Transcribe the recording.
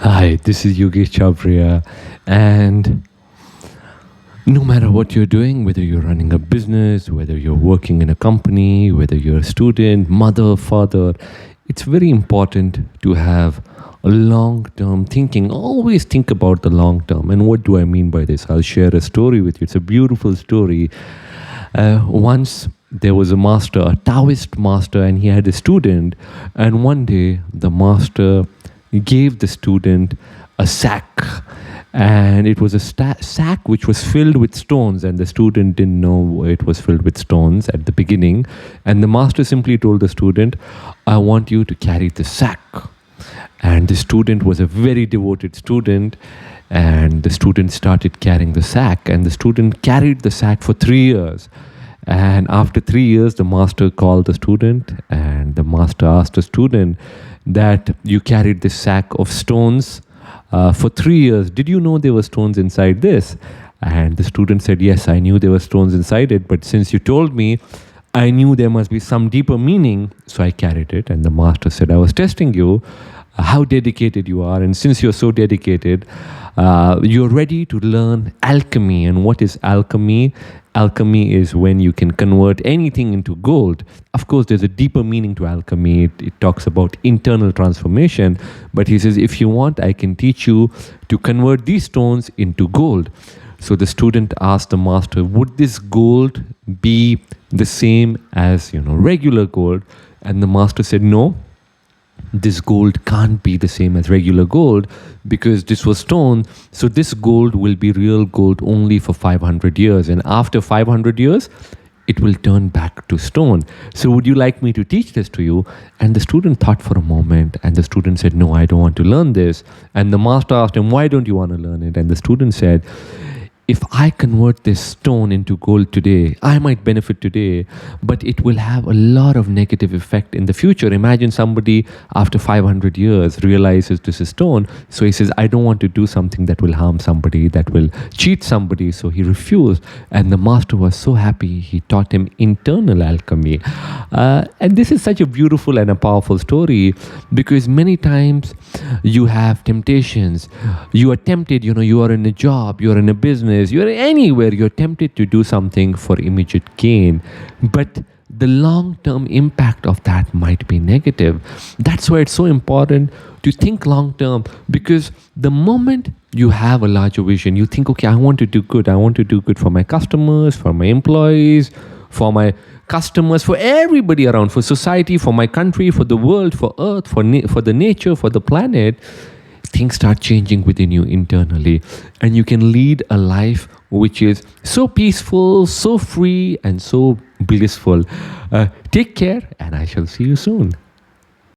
Hi, this is Yogesh Chabria, and no matter what you're doing, whether you're running a business, whether you're working in a company, whether you're a student, mother, father, it's very important to have a long term thinking. Always think about the long term. And what do I mean by this? I'll share a story with you. It's a beautiful story. Once there was a master, a Taoist master, and he had a student. And one day, the master gave the student a sack, and it was a sack which was filled with stones, and the student didn't know it was filled with stones at the beginning. And the master simply told the student, I want you to carry the sack. And the student was a very devoted student, and the student started carrying the sack, and the student carried the sack for 3 years. And after 3 years, the master called the student, and the master asked the student that you carried this sack of stones for 3 years. Did you know there were stones inside this? And the student said, yes, I knew there were stones inside it, but since you told me, I knew there must be some deeper meaning, so I carried it. And the master said, I was testing you, how dedicated you are, and since you're so dedicated, you're ready to learn alchemy. And what is alchemy? Alchemy is when you can convert anything into gold. Of course, there's a deeper meaning to alchemy. It talks about internal transformation. But he says, if you want, I can teach you to convert these stones into gold. So the student asked the master, would this gold be the same as, regular gold? And the master said, no. This gold can't be the same as regular gold because this was stone. So this gold will be real gold only for 500 years. And after 500 years, it will turn back to stone. So would you like me to teach this to you? And the student thought for a moment, and the student said, no, I don't want to learn this. And the master asked him, why don't you want to learn it? And the student said, if I convert this stone into gold today, I might benefit today, but it will have a lot of negative effect in the future. Imagine somebody after 500 years realizes this is stone. So he says, I don't want to do something that will harm somebody, that will cheat somebody. So he refused. And the master was so happy. He taught him internal alchemy. And this is such a beautiful and a powerful story because many times you have temptations. You are tempted, you are in a job, you are in a business, you're anywhere, you're tempted to do something for immediate gain, but the long-term impact of that might be negative. That's why it's so important to think long-term, because the moment you have a larger vision, you think, okay, I want to do good. I want to do good for my customers, for my employees, for my customers, for everybody around, for society, for my country, for the world, for earth, for the nature, for the planet. Things start changing within you internally, and you can lead a life which is so peaceful, so free, and so blissful. Take care, and I shall see you soon.